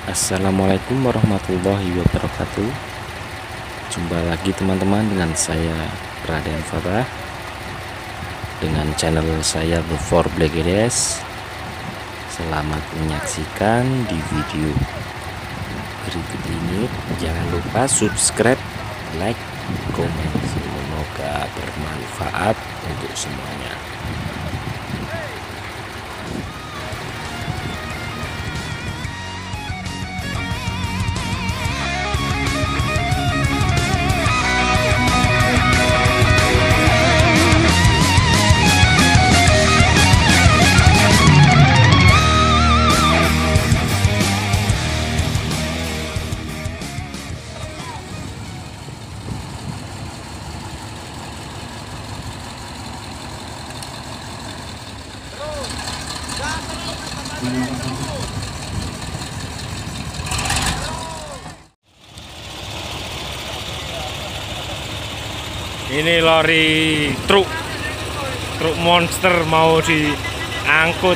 Assalamualaikum warahmatullahi wabarakatuh. Jumpa lagi teman-teman dengan saya Raden Farah dengan channel saya Before Black Guys. Selamat menyaksikan di video berikut ini. Jangan lupa subscribe, like, komen. Semoga bermanfaat untuk semuanya. Ini lori truk monster mau diangkut